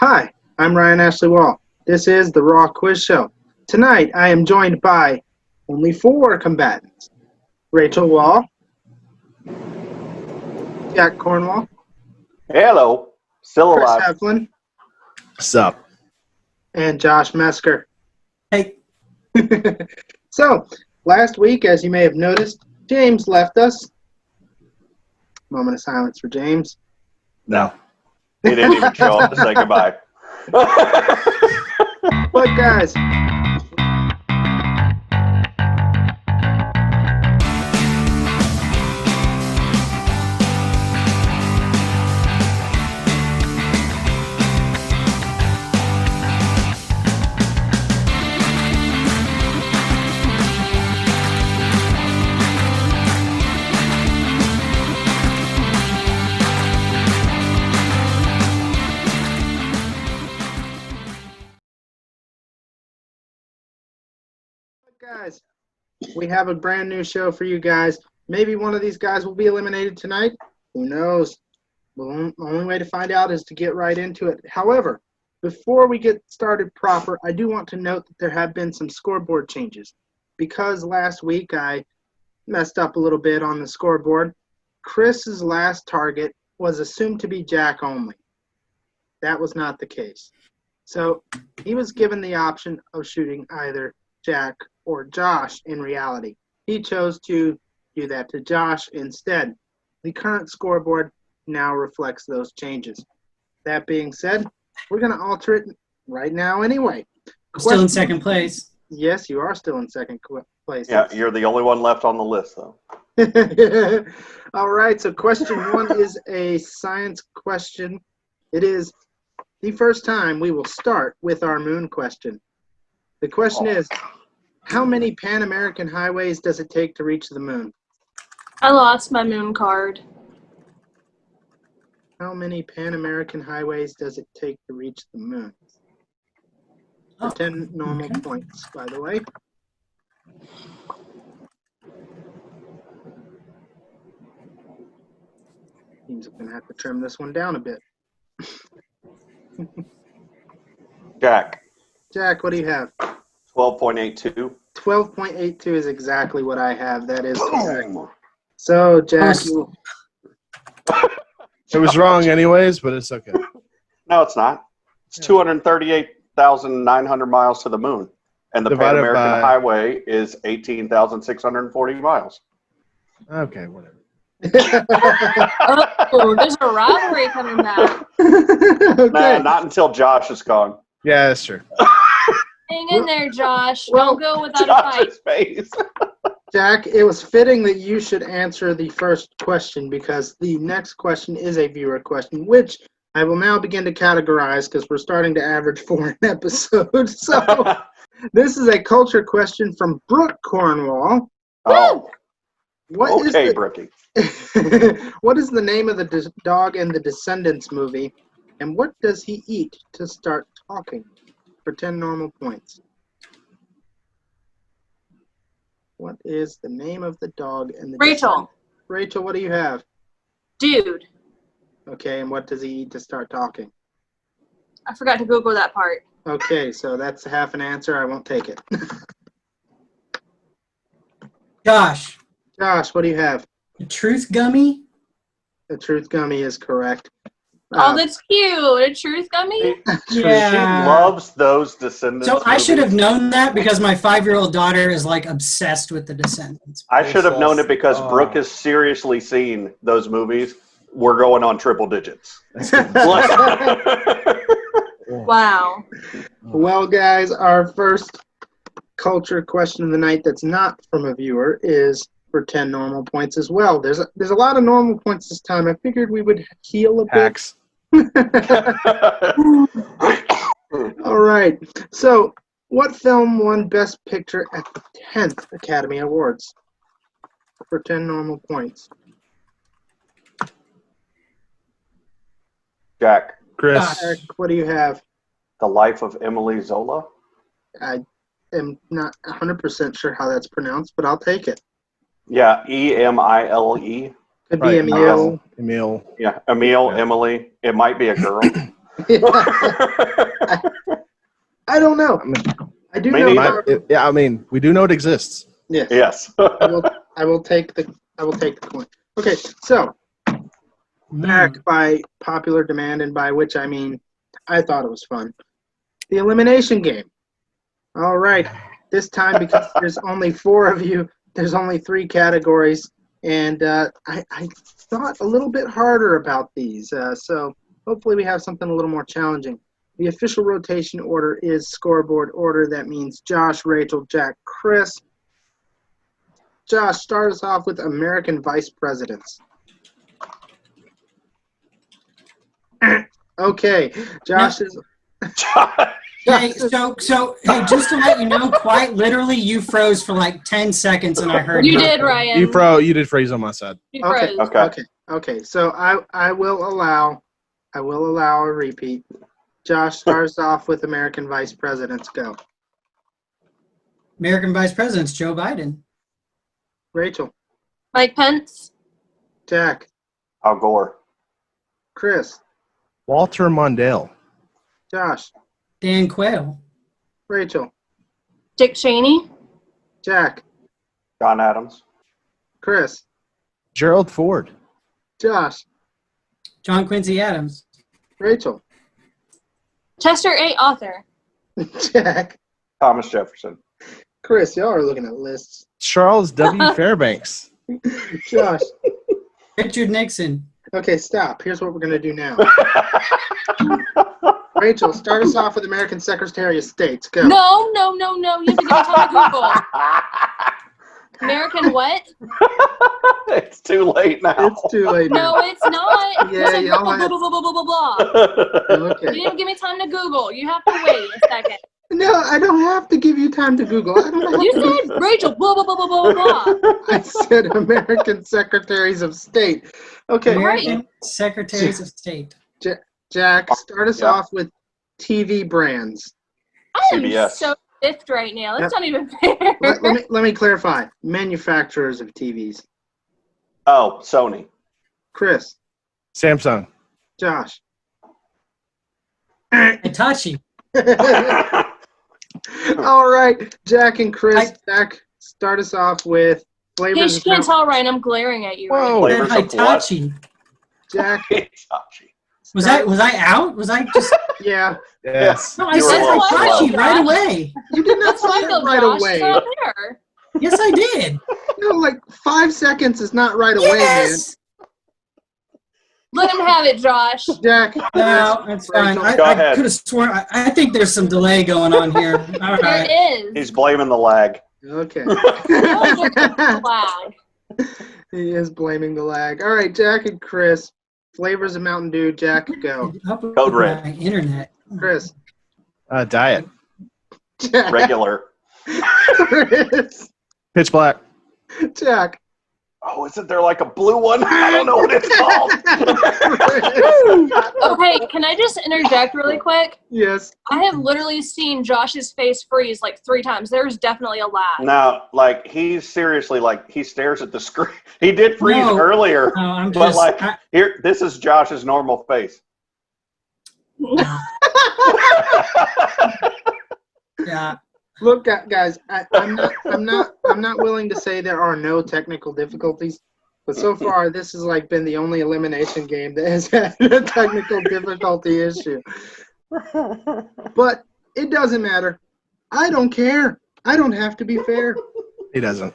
Hi, I'm Ryan Ashley Wall. This is the Raw Quiz Show. Tonight, I am joined by only 4 combatants. Rachel Wall, Jack Cornwall, Hello. Still Chris alive. Heflin, What's up? and Josh Mesker. Hey. So, last week, as you may have noticed, James left us. Moment of silence for James. No. He didn't even show up to say goodbye. But guys, we have a brand new show for you guys. Maybe one of these guys will be eliminated tonight. Who knows? Well, the only way to find out is to get right into it. However, before we get started proper, I do want to note that there have been some scoreboard changes. Because last week I messed up a little bit on the scoreboard, Chris's last target was assumed to be Jack only. That was not the case. So he was given the option of shooting either Jack or Josh in reality. He chose to do that to Josh instead. The current scoreboard now reflects those changes. That being said, we're going to alter it right now anyway. I'm still in second place. Yes, you are still in second place. Yeah, you're the only one left on the list, though. All right, so question 1 is a science question. It is the first time we will start with our moon question. The question is, how many Pan-American highways does it take to reach the moon? I lost my moon card. How many Pan-American highways does it take to reach the moon? For 10 normal points, by the way. Seems I'm going to have to trim this one down a bit. Jack. Jack, what do you have? 12.82. 12.82 is exactly what I have. That is correct. So, Jack, It was wrong anyways, but it's okay. No, it's not. It's 238,900 miles to the moon. And the Divided Pan-American by- Highway is 18,640 miles. Okay, whatever. Oh, there's a rivalry coming back. Okay. Nah, not until Josh is gone. Yeah, that's true. Hang in there, Josh. Well, Don't go without a fight. Josh's face. Jack, it was fitting that you should answer the first question because the next question is a viewer question, which I will now begin to categorize because we're starting to average 4 an episode. So this is a culture question from Brooke Cornwall. Oh, What is okay, the- Brookie. What is the name of the dog in the Descendants movie, and what does he eat to start talking? For 10 normal points. What is the name of the dog in the Rachel. Descendants? Rachel, what do you have? Dude, Okay, and what does he eat to start talking? I forgot to Google that part. Okay, so that's half an answer. I won't take it. Josh, Josh, what do you have? the truth gummy? The truth gummy is correct. Oh, that's cute. A truth gummy? She Yeah. loves those Descendants So I should have movies. known that because my 5-year-old daughter is like obsessed with the Descendants. I should have known it because Oh. Brooke has seriously seen those movies. We're going on triple digits. Wow. Well, guys, our first culture question of the night that's not from a viewer is for 10 normal points as well. There's a lot of normal points this time. I figured we would heal a bit. Hacks. All right. So, what film won Best Picture at the 10th Academy Awards? For 10 normal points. Jack, Chris. Eric, what do you have? The Life of Emily Zola. I am not 100% sure how that's pronounced, but I'll take it. Yeah, Emile. Could Right. be Emil. Emil. Yeah, Emile, Emily. It might be a girl. I don't know. I do Me know. neither. Yeah, I mean, we do know it exists. Yes. Yes. I will take the coin. Okay, so back by popular demand, and by which I mean I thought it was fun. The elimination game. All right. This time, because there's only 4 of you, there's only 3 categories, and I thought a little bit harder about these. So hopefully we have something a little more challenging. The official rotation order is scoreboard order. That means Josh, Rachel, Jack, Chris. Josh, start us off with American vice presidents. Okay, Josh is. Hey, so hey, just to let you know, quite literally, you froze for like 10 seconds, and I heard You did, Ryan. You did freeze on my side. You Okay. froze. Okay. So I will allow a repeat. Josh, starts off with American vice presidents. Go. American Vice President's Joe Biden. Rachel, Mike Pence. Jack, Al Gore. Chris, Walter Mondale. Josh, Dan Quayle. Rachel, Dick Cheney. Jack, John Adams. Chris, Gerald Ford. Josh, John Quincy Adams. Rachel, Chester A. Arthur. Jack, Thomas Jefferson. Chris. Y'all are looking at lists. Charles W. Fairbanks. Josh. Richard Nixon. Okay, stop. Here's what we're going to do now. Rachel, start us off with American Secretary of State. Go. No. You have to give me time to Google. American what? It's too late now. It's too late now. No, it's not. Yeah, You said y'all blah, had- blah, blah, blah, blah, blah, blah. You Okay. didn't give me time to Google. You have to wait a second. No, I don't have to give you time to Google. I don't have You to. said Rachel, blah, blah, blah, blah, blah, blah. I said American Secretaries of State. Okay, American Secretaries of State. Jack, start us Yeah. off with TV brands. I am CBS. so stiffed right now. That's Yep. not even fair. Let me clarify. Manufacturers of TVs. Oh, Sony. Chris, Samsung. Josh. Hitachi. All right, Jack and Chris. Jack, start us off with Hey, flavors. you of can't Mount- tell, Ryan. I'm glaring at you. Whoa. Right Then Flavors of Hitachi. Jack, Hitachi. Was I out? Was I just? yeah. Yes. No, I You were said a little Hitachi slow. right away. You did not That's why I say go, it right Josh. away. It's not there. Yes, I did. No, like 5 seconds is not right away, Yes. Let him have it, Josh. man. Jack, No, that's fine. Rachel. Go I ahead. could have sworn. I think there's some delay going on here. All There right. is. He's blaming the lag. Okay. No, there's flag. He is blaming the lag. All right, Jack and Chris. Flavors of Mountain Dew. Jack, go. Code Red. My internet. Chris. Diet. Jack. Regular. Chris. Pitch Black. Jack. Oh, isn't there like a blue one? I don't know what it's called. Okay, can I just interject really quick? Yes. I have literally seen Josh's face freeze like 3 times. There's definitely a lag. No, like he's seriously like he stares at the screen. He did freeze No. earlier, No, I'm but just. like here, this is Josh's normal face. Yeah. Look, guys, I'm not willing to say there are no technical difficulties, but so far this has like been the only elimination game that has had a technical difficulty issue. But it doesn't matter. I don't care. I don't have to be fair. He doesn't.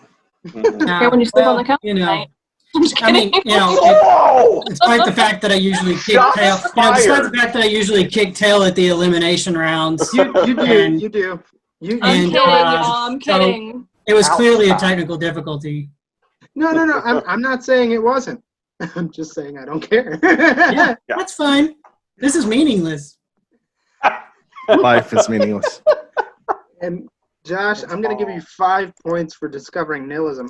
Nah, Here when you sleep on the couch You know, tonight. I'm just I mean, kidding. you know, Whoa! despite the fact that I usually kick Shots tail, despite fired. the fact that I usually kick tail at the elimination rounds, You do. And- You do. You I'm And, kidding, y'all. I'm so- kidding. it was clearly a Outside. technical difficulty. No. I'm not saying it wasn't. I'm just saying I don't care. Yeah, that's fine. This is meaningless. Life is meaningless. And Josh, I'm going to give you 5 points for discovering nihilism.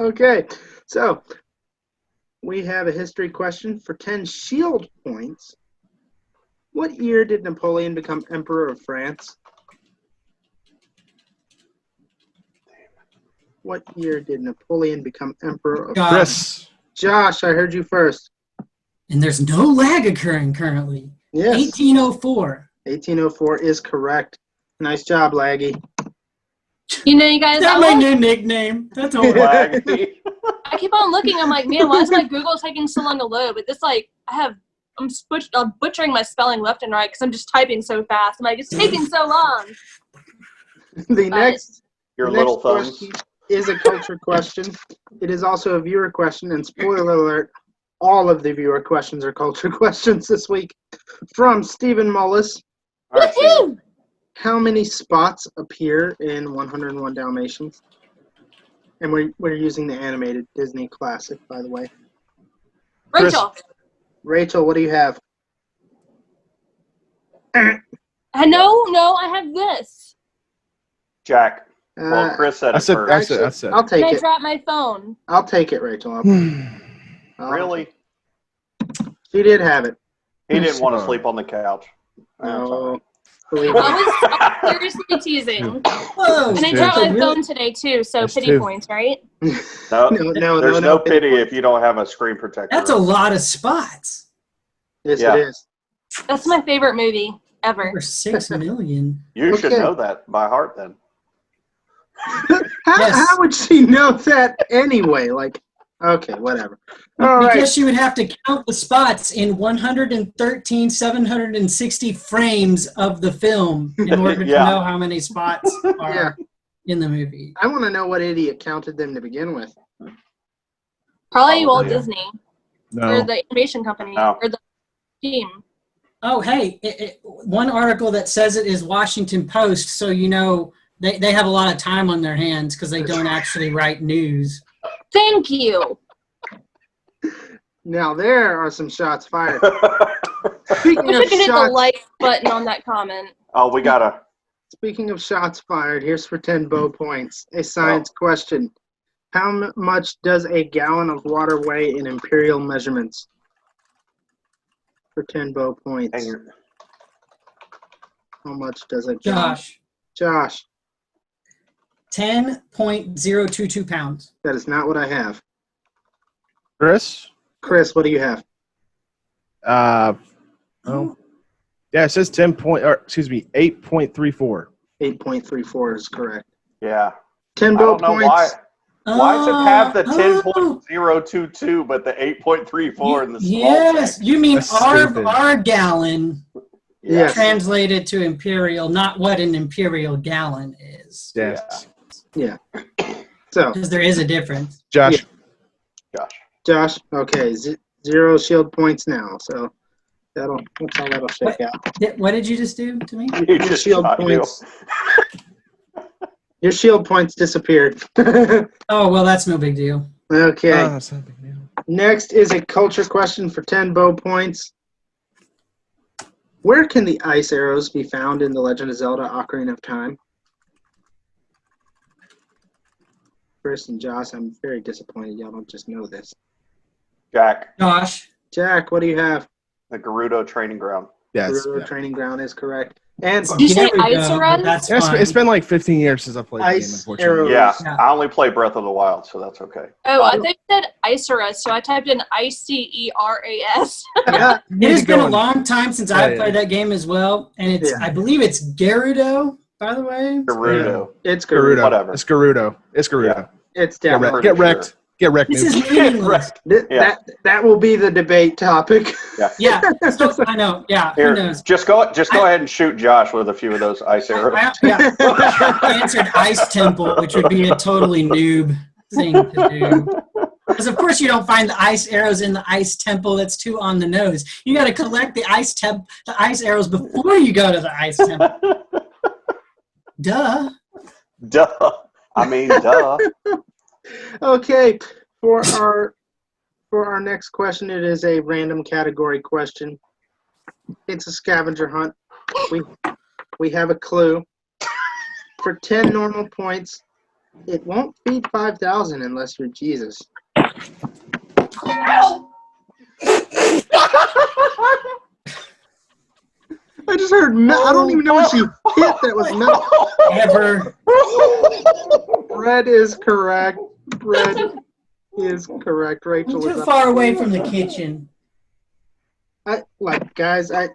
Okay, so we have a history question for 10 shield points. What year did Napoleon become Emperor of France? What year did Napoleon become Emperor of God. Chris. Josh, I heard you first. And there's no lag occurring currently. Yes. 1804. 1804 is correct. Nice job, Laggy. You know, you guys, Is that my new nickname? That's all right. Laggy. I keep on looking. I'm like, man, why is my Google taking so long to load? But this, like, I'm butchering my spelling left and right because I'm just typing so fast. I'm like, it's taking so long. The next Little thumbs. question is a culture question. It is also a viewer question, and spoiler alert, all of the viewer questions are culture questions this week. From Stephen Mullis. All right, Steven. How many spots appear in 101 Dalmatians? And we're using the animated Disney classic, by the way. Rachel. Rachel, what do you have? No, I have this. Jack. Well, Chris said it first. I said. I'll take And I it. dropped my phone. I'll take it, Rachel. Really? She did have it. He didn't want to sleep on the couch. No. Believe me. I was seriously teasing. Whoa. And I dropped my phone today, too, so There's pity two. points, right? No, there's no pity if you don't have a screen protector. That's a lot of spots. Yes, Yeah. it is. That's my favorite movie ever. Over 6 million. You should Okay. know that by heart then. How would she know that anyway? Like, okay, whatever. All Because right. she would have to count the spots in 760 frames of the film in order Yeah. to know how many spots are Yeah. in the movie. I want to know what idiot counted them to begin with. Probably Walt yeah. Disney. Or No. the animation company. No. Or the team. Oh, hey, one article that says it is Washington Post, so you know they have a lot of time on their hands because they don't actually write news. Thank you. Now, there are some shots fired. I Speaking wish of I could hit the shots, like button on that comment. Oh, we gotta. speaking of shots fired, here's for 10 bow points. A science question. How much does a gallon of water weigh in imperial measurements? For 10 bow points. How much does a gallon? Josh, 10.022 pounds. that is not what I have. Chris? Chris, what do you have? Oh. Yeah, it says 8.34. 8.34 is correct. Yeah. 10 I bow don't know points. why does it have the Oh, 10.022 but the 8.34 in the small yes, text? you mean That's stupid. our gallon Yes. translated to imperial, not what an imperial gallon is. Yes. So, Because there is a difference. Josh. Josh, okay, 0 shield points now. So that's how that'll shake out. What did you just do to me? You Your just shield shot you. points. Your shield points disappeared. Oh, well, that's no big deal. Okay. That's not a big deal. Next is a culture question for 10 bow points. Where can the ice arrows be found in The Legend of Zelda: Ocarina of Time? Chris and Josh, I'm very disappointed y'all don't just know this. Jack, Josh, Jack, what do you have? the Gerudo training ground. Yes. Gerudo Training Ground is correct. And Did you say there we ice go, arrows? but That's Yeah, fine. it's been like 15 years since I played the game, Ice unfortunately. arrows. Yeah, Yeah. I only play Breath of the Wild, so that's okay. Oh, I think it said Iceras, so I typed in ICERAS. yeah, It has been a long time since I've yeah. played that game as well, and it's Yeah. I believe it's Gerudo, by the way. Gerudo. it's Gerudo. Gerudo. Whatever. It's Gerudo. It's Gerudo. It's Get, definitely. wrecked. Get Pretty wrecked. Get wrecked, This is noob. meaningless. Yeah. That will be the debate topic. Yeah, so, I know. Yeah, Here, who knows? just go ahead and shoot Josh with a few of those ice arrows. I answered Ice Temple, which would be a totally noob thing to do. Because of course you don't find the ice arrows in the Ice Temple. That's too on the nose. You got to collect the ice arrows before you go to the Ice Temple. Duh. Duh. I mean, duh. Okay, for our next question, it is a random category question. It's a scavenger hunt. We have a clue. For 10 normal points, it won't feed 5,000 unless you're Jesus. I just heard I don't even know what she hit that was metal. Ever. Red is correct. Red is correct. I'm Rachel too was up. far away from the kitchen. Guys, I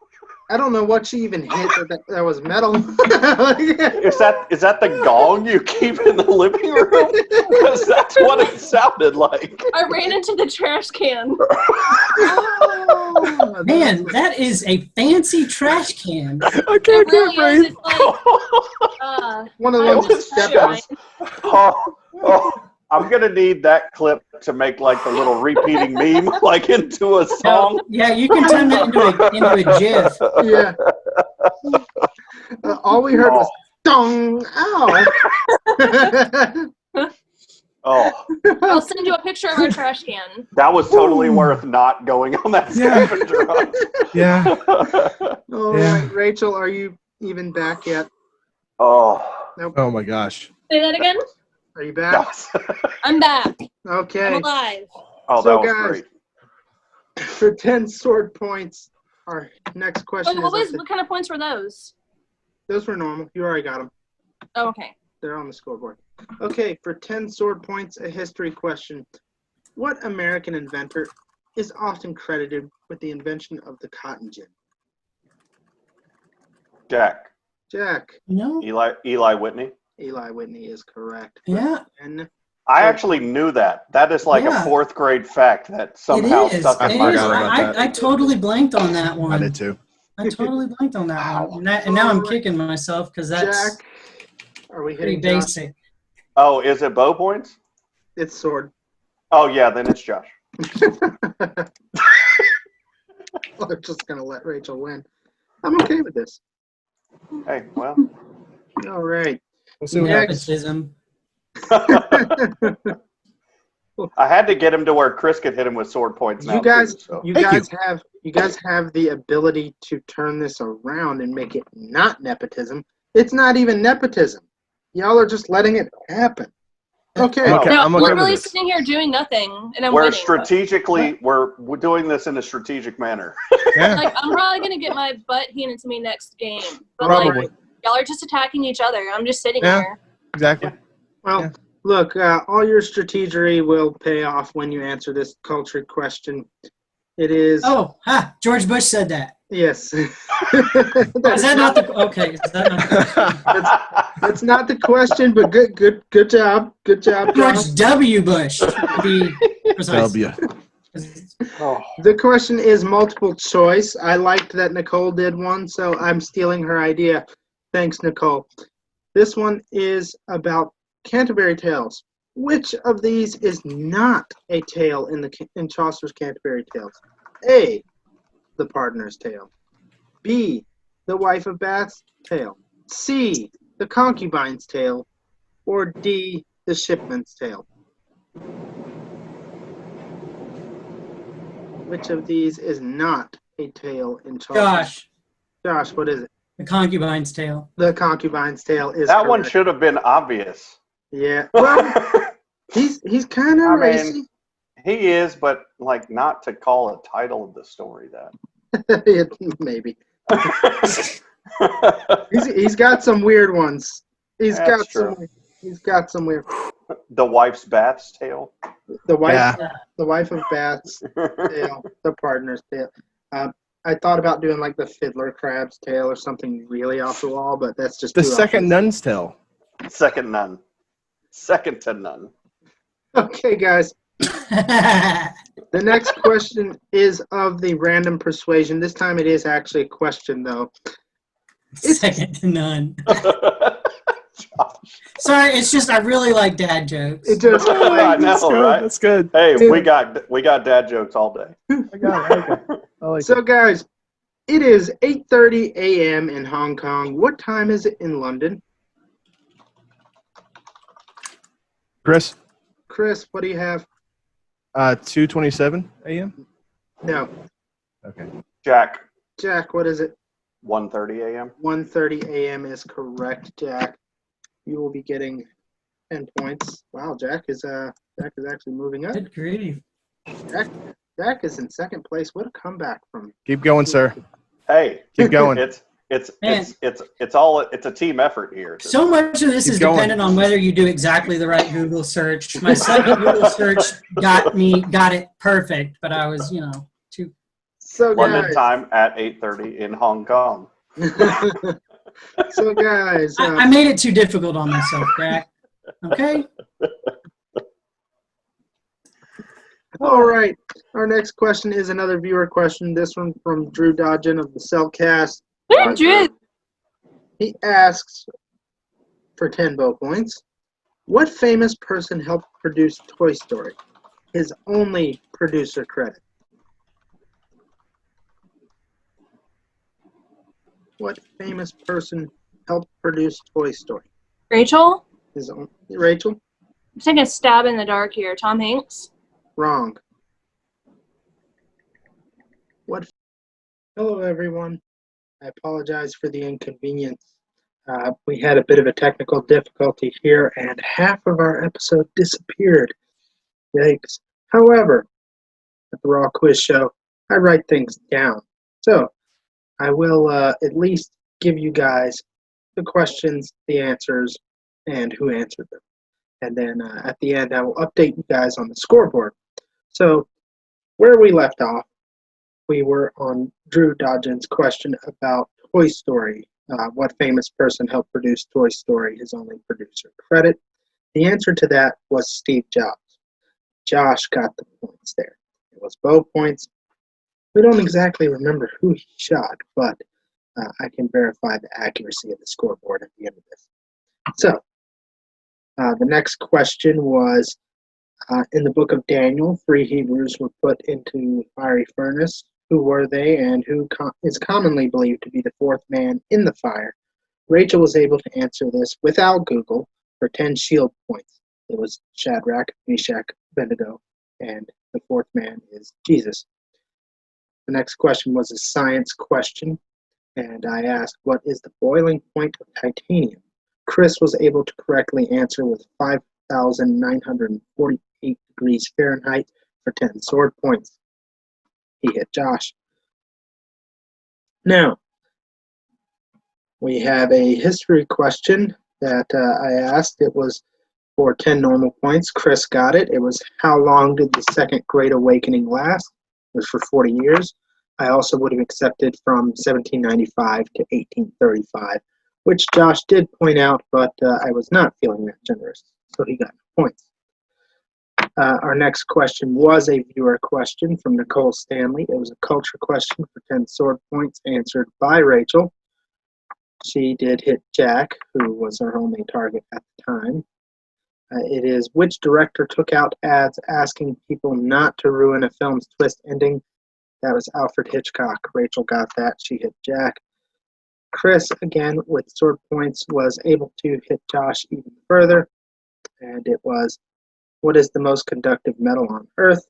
don't know what she even hit that was metal. Is that the gong you keep in the living room? Because that's what it sounded like. I ran into the trash can. Oh, Man, that is a fancy trash can. I It can't really breathe. is. It's like, one of I those was step shy. I'm gonna need that clip to make like the little repeating meme, like into a No, song. yeah, you can turn that into a GIF. Yeah. All we heard was dong, ow. Oh, I'll send you a picture of our trash can. that was totally worth not going on that Yeah. scavenger hunt. Yeah. All Yeah. right, Rachel, are you even back yet? Oh, Nope. Oh my gosh. Say that again? Are you that back? was, I'm back. Okay. I'm alive. oh, So, that was guys, great. For 10 sword points, our next question What kind of points were those? those were normal. You already got them. Oh, okay. They're on the scoreboard. Okay, for 10 sword points, a history question. What American inventor is often credited with the invention of the cotton gin? Jack, Jack. You know? Eli Whitney. Eli Whitney is correct. Yeah. And I actually knew that. That is like Yeah. a fourth grade fact that somehow It is. stuck in I my forgot brain. about that. I totally blanked on that one. I did too. I totally blanked on that Wow. one. And now I'm kicking myself because that's Jack, are we pretty hitting Josh? basic. Oh, is it bow points? It's sword. Oh yeah, then it's Josh. I'm just going to let Rachel win. I'm okay with this. Hey, well. All right. We'll see what happens. Nepotism. I had to get him to where Chris could hit him with sword points. Now You guys, too, so. you Thank guys have the ability to turn this around and make it not nepotism. It's not even nepotism. Y'all are just letting it happen. Okay. No. Okay, No, I'm I'm okay with literally this. sitting here doing nothing, and I'm We're winning. strategically, we're doing this in a strategic manner. Yeah. Like, I'm probably going to get my butt handed to me next game. But, Probably. like, y'all are just attacking each other. I'm just sitting Yeah. here. Exactly. Well, Yeah. look, all your strategery will pay off when you answer this culture question. It is George Bush said that. yes. Is that not the okay? Is that not the, That's not the question, but good job, Josh. George W. Bush to be precise. W. Oh. The question is multiple choice. I liked that Nicole did one, so I'm stealing her idea. Thanks, Nicole. This one is about Canterbury Tales. Which of these is not a tale in Chaucer's Canterbury Tales? A, the Pardoner's Tale. B, the Wife of Bath's Tale. C, the Concubine's Tale. Or D, the Shipman's Tale. Which of these is not a tale in Chaucer? Josh, what is it? The Concubine's Tale. The Concubine's Tale is That one correct. should have been obvious. Yeah. Well, he's kind of I racy. mean, he is, but like not to call a title of the story that. Maybe. He's got some weird ones. He's That's got some weird. The wife's bath's tale. The wife Yeah. the Wife of Bath's Tale, the Pardoner's Tale. I thought about doing like the Fiddler Crab's Tale or something really off the wall, but that's just The too second Nun's Tale. Second none. Second to none. Okay, guys. The next question is of the random persuasion. This time it is actually a question, though. Second to none. Sorry, it's just I really like dad jokes. It just I know, That's good. right? That's good. Hey, Dude. we got dad jokes all day. I got it. Okay. I like So, it. guys, it is 8:30 a.m. in Hong Kong. What time is it in London? Chris, Chris, what do you have? 2:27 a.m. No. Okay. Jack, Jack, what is it? 1:30 a.m. 1:30 a.m. is correct, Jack. You will be getting 10 points. Wow, Jack is actually moving up. Good grief. Jack is in second place. What a comeback from Keep going, sir. Hey, Keep going. it's Man. a team effort here. So much of this Keep is going. dependent on whether you do exactly the right Google search. My second Google search got it perfect, but I was, too So London guys, time at 8:30 in Hong Kong. so guys, I made it too difficult on myself, Jack. Okay? all right. Our next question is another viewer question. This one from Drew Dodgen of the Cellcast. Drew. He asks for 10 vote points. What famous person helped produce Toy Story? His only producer credit. What famous person helped produce Toy Story? Rachel? Rachel? I'm taking a stab in the dark here. Tom Hanks? Wrong. Hello, everyone. I apologize for the inconvenience. We had a bit of a technical difficulty here, and half of our episode disappeared. Yikes. However, at the Raw Quiz Show, I write things down. So, I will at least give you guys the questions, the answers, and who answered them. And then at the end, I will update you guys on the scoreboard. So, where we left off, we were on Drew Dodgen's question about Toy Story. What famous person helped produce Toy Story? His only producer credit. The answer to that was Steve Jobs. Josh got the points there. It was both points. We don't exactly remember who he shot, but I can verify the accuracy of the scoreboard at the end of this. So, the next question was, in the book of Daniel, 3 Hebrews were put into the fiery furnace. Who were they, and who is commonly believed to be the 4th man in the fire? Rachel was able to answer this without Google for 10 shield points. It was Shadrach, Meshach, Abednego, and the 4th man is Jesus. The next question was a science question, and I asked, what is the boiling point of titanium? Chris was able to correctly answer with 5,948 degrees Fahrenheit for 10 sword points. He hit Josh. Now, we have a history question that I asked. It was for 10 normal points. Chris got it. It was, how long did the Second Great Awakening last? It was for 40 years. I also would have accepted from 1795 to 1835, which Josh did point out, but I was not feeling that generous, so he got points. Our next question was a viewer question from Nicole Stanley. It was a culture question for 10 sword points, answered by Rachel. She did hit Jack, who was her only target at the time. It is, which director took out ads asking people not to ruin a film's twist ending? That was Alfred Hitchcock. Rachel got that. She hit Jack. Chris, again, with sword points, was able to hit Josh even further. And it was, what is the most conductive metal on Earth?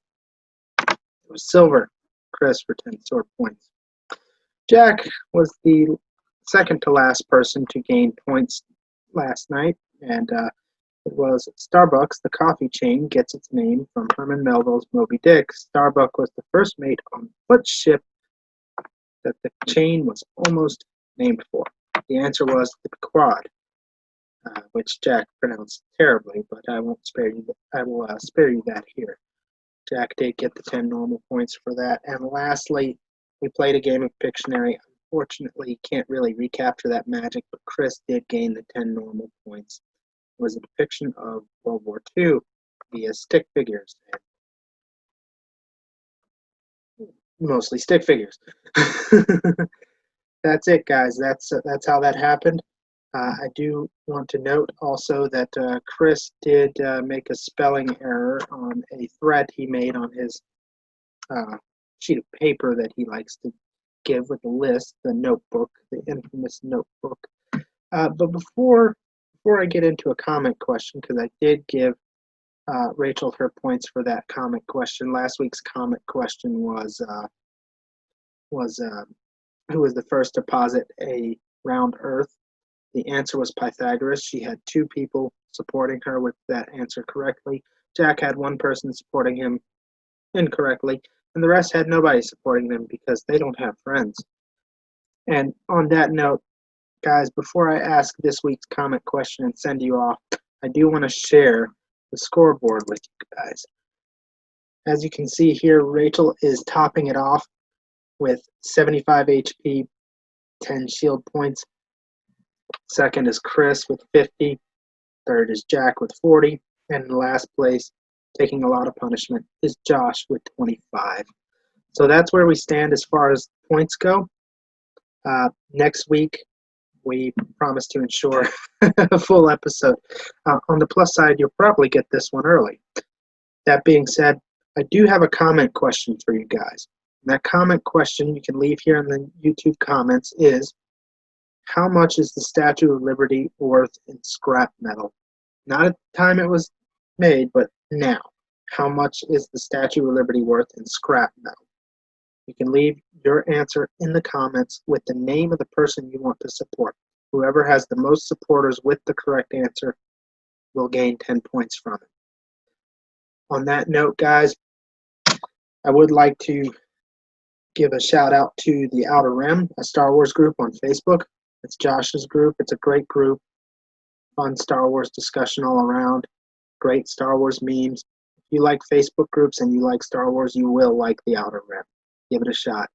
It was silver. Chris for 10 sword points. Jack was the second to last person to gain points last night, and it was Starbucks, the coffee chain, gets its name from Herman Melville's Moby Dick. Starbuck was the first mate on what ship that the chain was almost named for? The answer was the Pequod, which Jack pronounced terribly, but I won't spare you. I will spare you that here. Jack did get the 10 normal points for that. And lastly, we played a game of Pictionary. Unfortunately, can't really recapture that magic, but Chris did gain the 10 normal points. It was a depiction of World War II via stick figures. Mostly stick figures. That's it, guys. That's how that happened. I do want to note also that Chris did make a spelling error on a thread he made on his sheet of paper that he likes to give with a list, the notebook, the infamous notebook. But before I get into a comment question, because I did give Rachel her points for that comment question. Last week's comment question was who was the first to posit a round Earth? The answer was Pythagoras. She had 2 people supporting her with that answer correctly. Jack had 1 person supporting him incorrectly, and the rest had nobody supporting them because they don't have friends. And on that note, guys, before I ask this week's comment question and send you off, I do want to share the scoreboard with you guys. As you can see here, Rachel is topping it off with 75 HP, 10 shield points. Second is Chris with 50. Third is Jack with 40. And in last place, taking a lot of punishment, is Josh with 25. So that's where we stand as far as points go. Next week, we promise to ensure a full episode. On the plus side, you'll probably get this one early. That being said, I do have a comment question for you guys. And that comment question you can leave here in the YouTube comments is, how much is the Statue of Liberty worth in scrap metal? Not at the time it was made, but now. How much is the Statue of Liberty worth in scrap metal? You can leave your answer in the comments with the name of the person you want to support. Whoever has the most supporters with the correct answer will gain 10 points from it. On that note, guys, I would like to give a shout out to the Outer Rim, a Star Wars group on Facebook. It's Josh's group. It's a great group. Fun Star Wars discussion all around. Great Star Wars memes. If you like Facebook groups and you like Star Wars, you will like the Outer Rim. Give it a shot.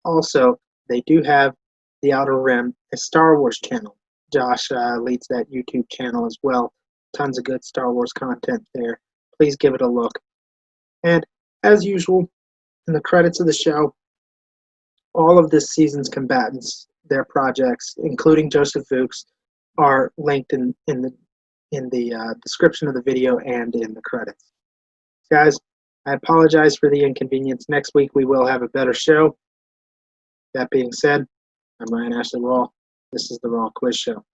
Also, they do have the Outer Rim, a Star Wars channel. Josh leads that YouTube channel as well. Tons of good Star Wars content there. Please give it a look. And as usual, in the credits of the show, all of this season's combatants, their projects, including Joseph Vuke's, are linked in the description of the video and in the credits. Guys, I apologize for the inconvenience. Next week we will have a better show. That being said, I'm Ryan Ashley Raw. This is the Raw Quiz Show.